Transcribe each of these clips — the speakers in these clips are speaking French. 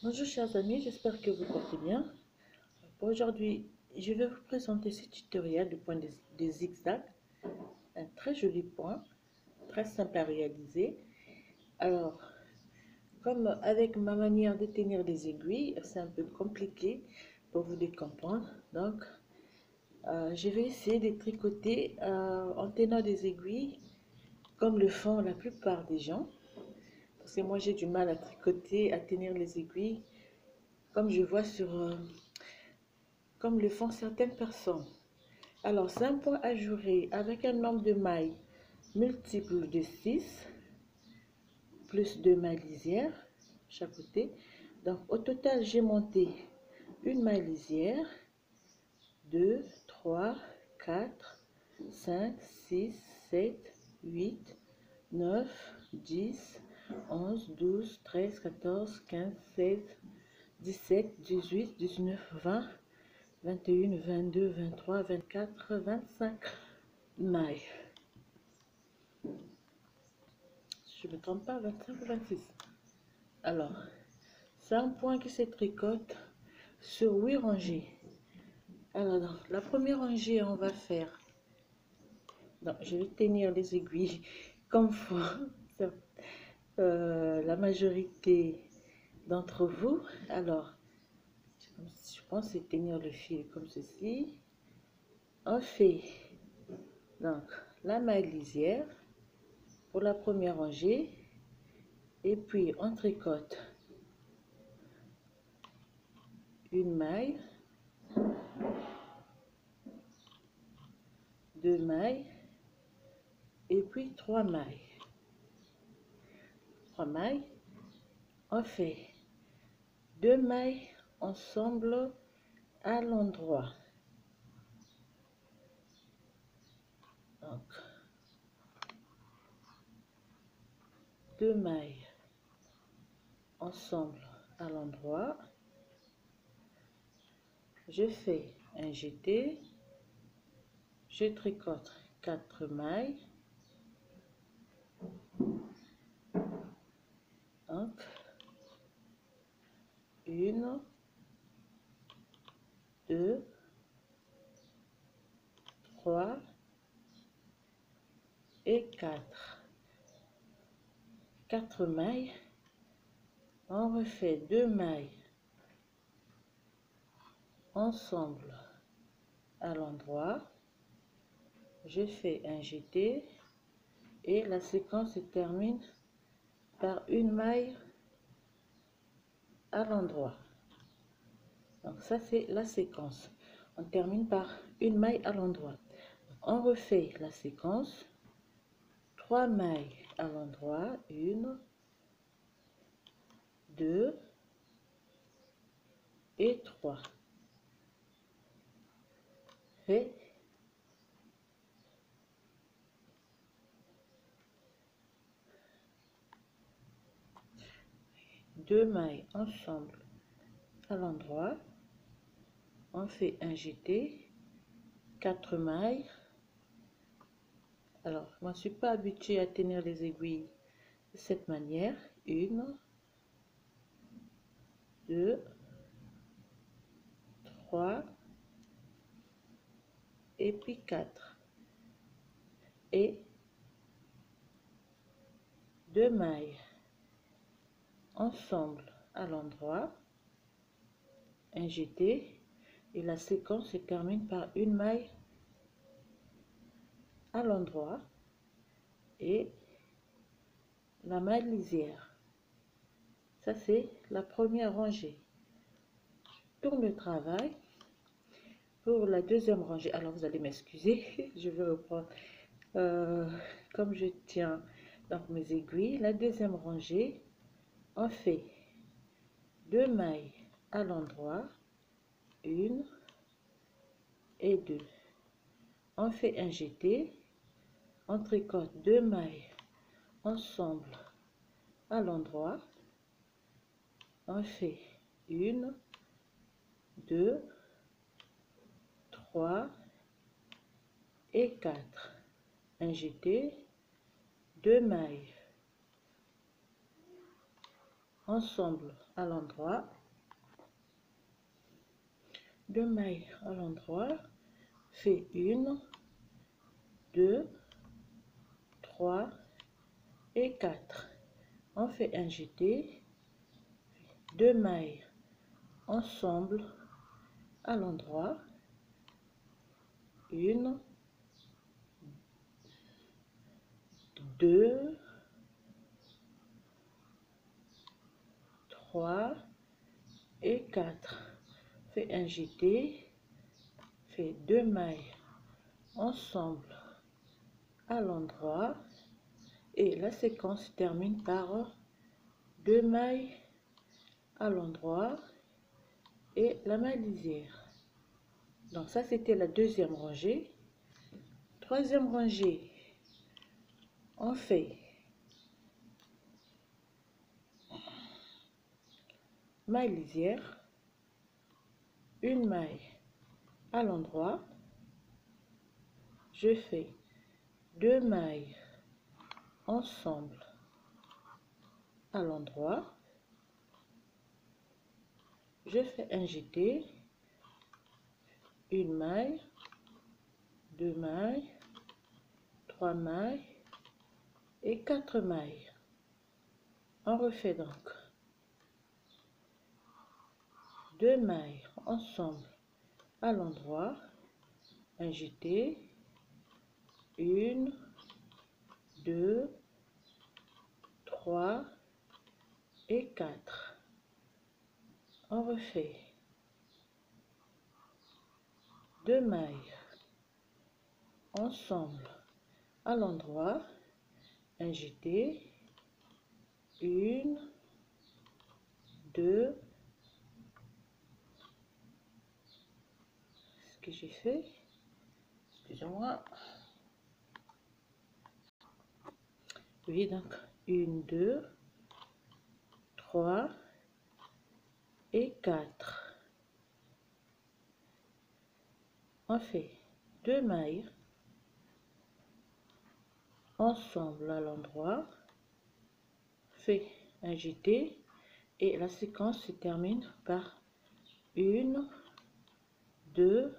Bonjour chers amis, j'espère que vous portez bien. Pour aujourd'hui, je vais vous présenter ce tutoriel du point de zigzag. Un très joli point, très simple à réaliser. Alors, comme avec ma manière de tenir des aiguilles, c'est un peu compliqué pour vous de comprendre. Donc, je vais essayer de tricoter en tenant des aiguilles comme le font la plupart des gens. Parce que moi, j'ai du mal à tricoter, à tenir les aiguilles comme je vois comme le font certaines personnes. Alors, c'est un point ajouré avec un nombre de mailles multiple de 6, plus 2 mailles lisières chaque côté. Donc, au total, j'ai monté une maille lisière, 2, 3, 4, 5, 6, 7, 8, 9, 10, 11, 12, 13, 14, 15, 16, 17, 18, 19, 20, 21, 22, 23, 24, 25 mailles. Je ne me trompe pas, 25 ou 26. Alors, c'est un point qui se tricote sur 8 rangées. Alors, donc, la première rangée, on va faire... Donc, je vais tenir les aiguilles comme font la majorité d'entre vous. Alors, je pense c'est tenir le fil comme ceci. On fait donc la maille lisière pour la première rangée et puis on tricote une maille, 2 mailles et puis 3 mailles. 3 mailles, on fait 2 mailles ensemble à l'endroit. Donc 2 mailles ensemble à l'endroit. Je fais un jeté, je tricote 4 mailles. Donc 1, 2, 3 et 4. 4 mailles. On refait 2 mailles ensemble à l'endroit. Je fais un jeté et la séquence se termine par une maille à l'endroit. Donc ça c'est la séquence. On termine par une maille à l'endroit. On refait la séquence. 3 mailles à l'endroit. 1, 2 et 3. Fait 2 mailles ensemble à l'endroit. On fait un jeté, 4 mailles. Alors, moi je ne suis pas habituée à tenir les aiguilles de cette manière. 1, 2, 3 et puis 4. Et 2 mailles ensemble à l'endroit, un jeté et la séquence se termine par une maille à l'endroit et la maille lisière. Ça c'est la première rangée. Je tourne le travail pour la deuxième rangée. Alors vous allez m'excuser, je vais reprendre comme je tiens donc mes aiguilles. La deuxième rangée, on fait 2 mailles à l'endroit, 1 et 2. On fait un jeté, on tricote 2 mailles ensemble à l'endroit, on fait 1, 2, 3 et 4. Un jeté, 2 mailles ensemble à l'endroit, 2 mailles à l'endroit, fait 1, 2, 3 et 4. On fait un jeté, 2 mailles ensemble à l'endroit, 1, 2, 3 et 4. Fait un jeté, fait 2 mailles ensemble à l'endroit et la séquence termine par 2 mailles à l'endroit et la maille lisière. Donc ça c'était la deuxième rangée. Troisième rangée, on fait maille lisière, une maille à l'endroit, je fais 2 mailles ensemble à l'endroit, je fais un jeté, une maille, 2 mailles, 3 mailles et 4 mailles. On refait donc 2 mailles ensemble à l'endroit, un jeté, 1, 2, 3 et 4. On refait 2 mailles ensemble à l'endroit, un jeté, 1, 2, ce que j'ai fait, excusez-moi, oui, donc 1, 2, 3 et 4. On fait 2 mailles ensemble à l'endroit, fait un jeté et la séquence se termine par 1, 2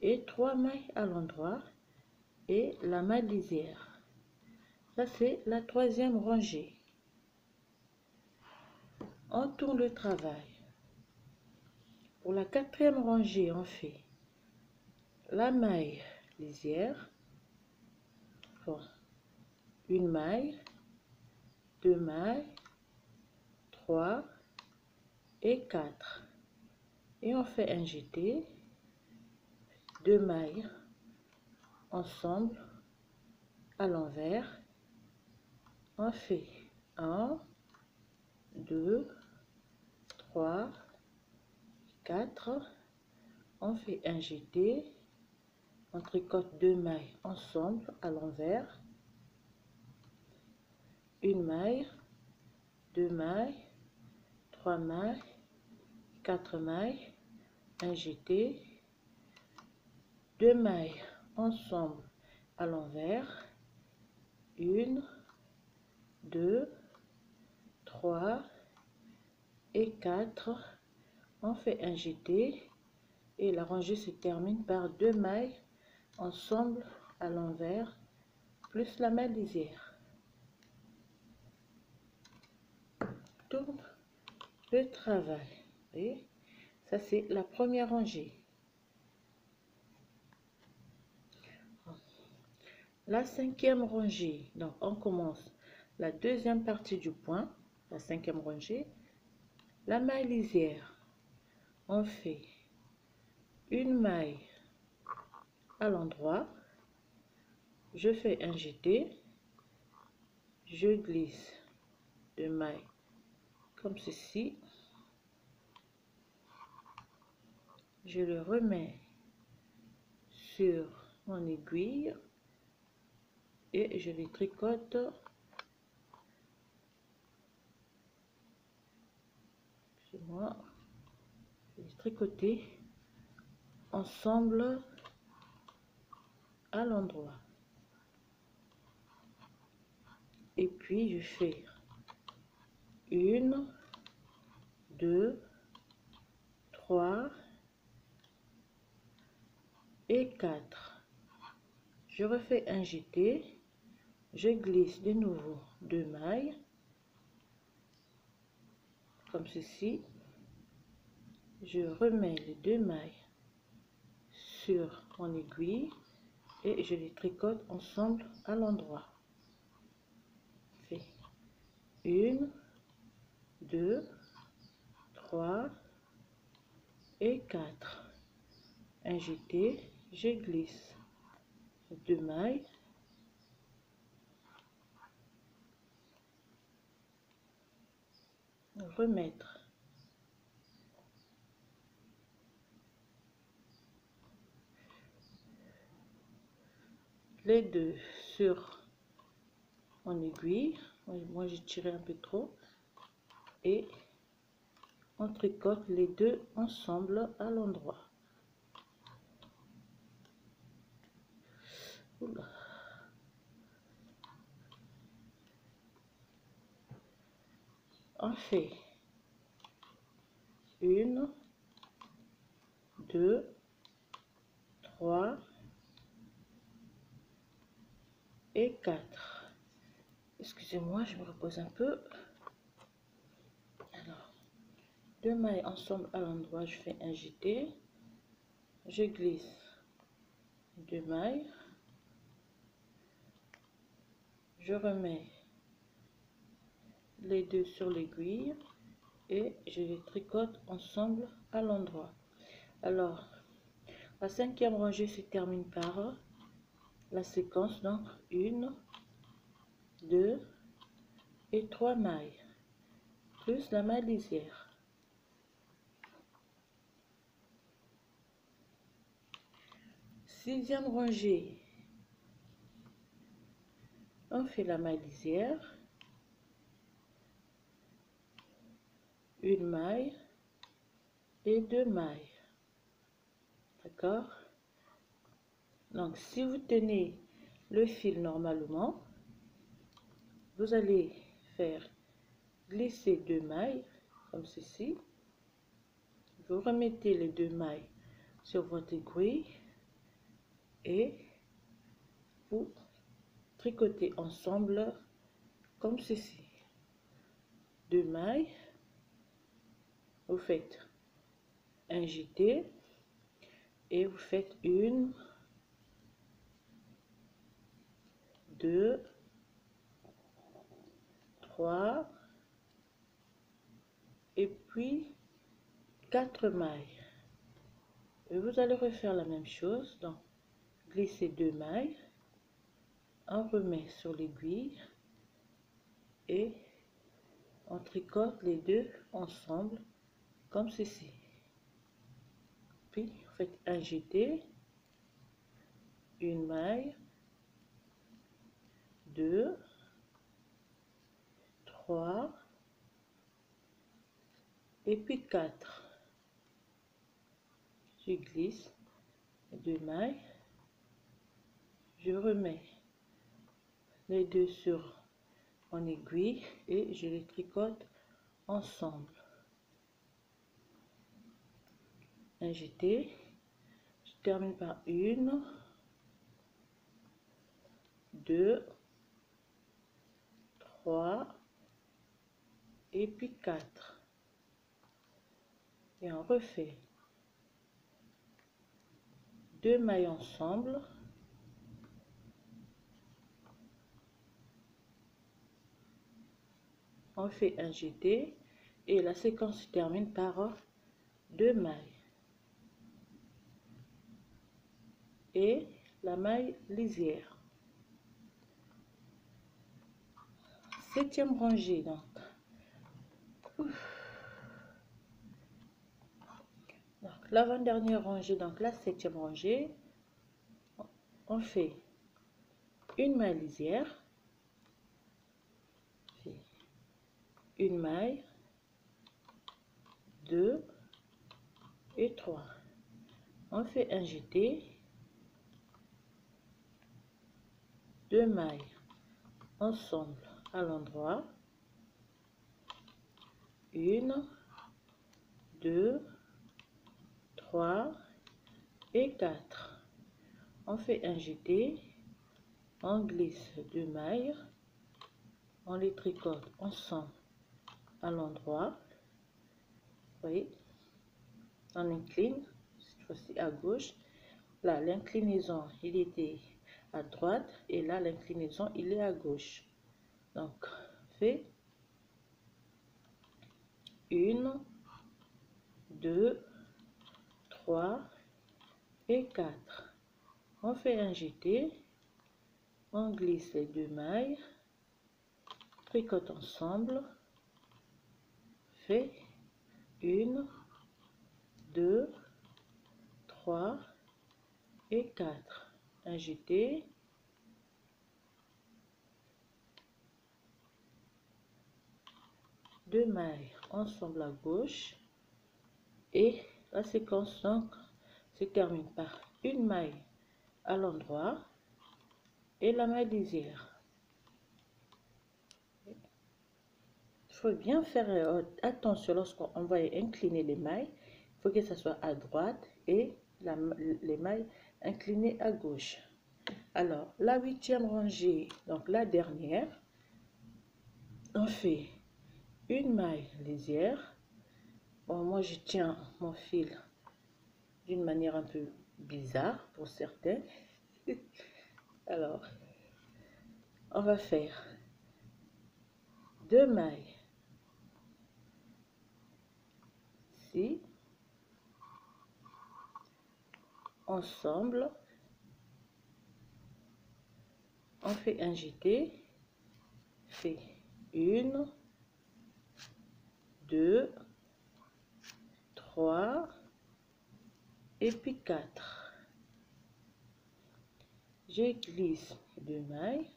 et 3 mailles à l'endroit et la maille lisière. Ça c'est la troisième rangée. On tourne le travail. Pour la quatrième rangée, on fait la maille lisière, bon, une maille, 2 mailles, 3 et 4. Et on fait un jeté, 2 mailles ensemble à l'envers. On fait 1, 2, 3, 4. On fait un jeté, on tricote 2 mailles ensemble à l'envers, une maille, 2 mailles, 3 mailles, 4 mailles, un jeté, 2 mailles ensemble à l'envers, 1, 2, 3 et 4. On fait un jeté et la rangée se termine par 2 mailles ensemble à l'envers plus la maille lisière. Tourne le travail. Et ça c'est la première rangée. La cinquième rangée, donc on commence la deuxième partie du point, la cinquième rangée, la maille lisière. On fait une maille à l'endroit, je fais un jeté, je glisse 2 mailles comme ceci, je le remets sur mon aiguille et je les tricote, excusez-moi, je les tricoter ensemble à l'endroit. Et puis je fais 1, 2, 3 et 4. Je refais un jeté, je glisse de nouveau 2 mailles comme ceci, je remets les 2 mailles sur mon aiguille et je les tricote ensemble à l'endroit. 1, 2, 3 et 4. Un jeté, je glisse 2 mailles, remettre les deux sur mon aiguille. Moi j'ai tiré un peu trop et on tricote les deux ensemble à l'endroit. On fait 1, 2, 3 et 4. Excusez-moi, je me repose un peu. Alors, 2 mailles ensemble à l'endroit, je fais un jeté, je glisse 2 mailles, je remets les deux sur l'aiguille et je les tricote ensemble à l'endroit. Alors, la 5e rangée se termine par la séquence, donc 1, 2 et 3 mailles, plus la maille lisière. 6e rangée, on fait la maille lisière, une maille et 2 mailles. D'accord? Donc, si vous tenez le fil normalement, vous allez faire glisser 2 mailles comme ceci. Vous remettez les 2 mailles sur votre aiguille et vous tricotez ensemble comme ceci. 2 mailles, vous faites un jeté et vous faites 1, 2, 3 et puis 4 mailles. Et vous allez refaire la même chose, donc glisser 2 mailles, on remet sur l'aiguille et on tricote les deux ensemble comme ceci. Puis vous faites un jeté, une maille, 2, 3 et puis 4. Je glisse 2 mailles, je remets les deux sur mon aiguille et je les tricote ensemble. Un jeté, je termine par 1, 2, 3 et puis 4. Et on refait 2 mailles ensemble, on fait un jeté et la séquence se termine par 2 mailles et la maille lisière. 7e rangée, donc l'avant-dernière rangée, donc la 7e rangée, on fait une maille lisière, une maille, 2 et 3. On fait un jeté, 2 mailles ensemble à l'endroit, 1, 2, 3 et 4. On fait un jeté, on glisse 2 mailles, on les tricote ensemble à l'endroit, voyez, on incline, cette fois-ci à gauche. Là, l'inclinaison, il était à droite et là, l'inclinaison, il est à gauche. Donc, fait 1, 2, 3 et 4. On fait un jeté, on glisse les 2 mailles, tricote ensemble, fait 1, 2, 3 et 4. Un jeté, deux mailles ensemble à gauche et la séquence donc se termine par une maille à l'endroit et la maille lisière. Il faut bien faire attention lorsqu'on va incliner les mailles, il faut que ça soit à droite et les mailles inclinées à gauche. Alors la 8e rangée, donc la dernière, on fait une maille lisière. Bon, moi je tiens mon fil d'une manière un peu bizarre pour certains. Alors on va faire 2 mailles ici ensemble, on fait un jeté, fait 1, 2, 3 et puis 4. Je glisse 2 mailles,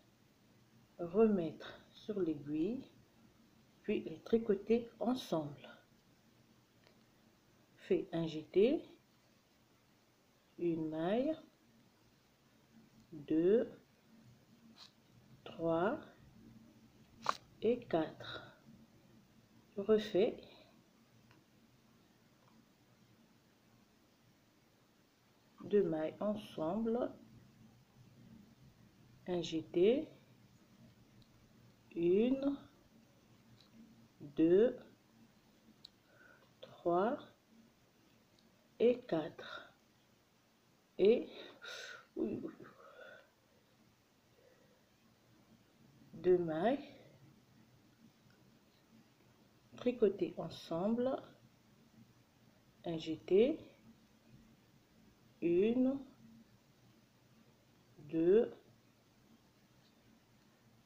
remettre sur l'aiguille, puis les tricoter ensemble. Fait un jeté, une maille, 2, 3 et 4. Je refais. Deux mailles ensemble, un jeté, 1, 2, 3 et 4. Et deux mailles tricotées ensemble, un jeté, 1, 2,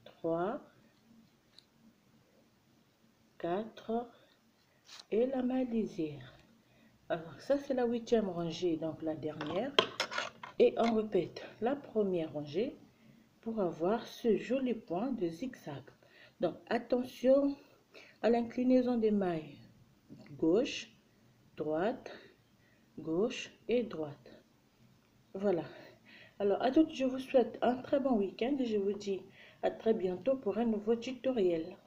3, 4 et la maille lisière. Alors ça c'est la 8e rangée, donc la dernière, et on répète la première rangée pour avoir ce joli point de zigzag. Donc attention à l'inclinaison des mailles, gauche, droite, gauche et droite. Voilà. Alors à toutes, je vous souhaite un très bon week-end et je vous dis à très bientôt pour un nouveau tutoriel.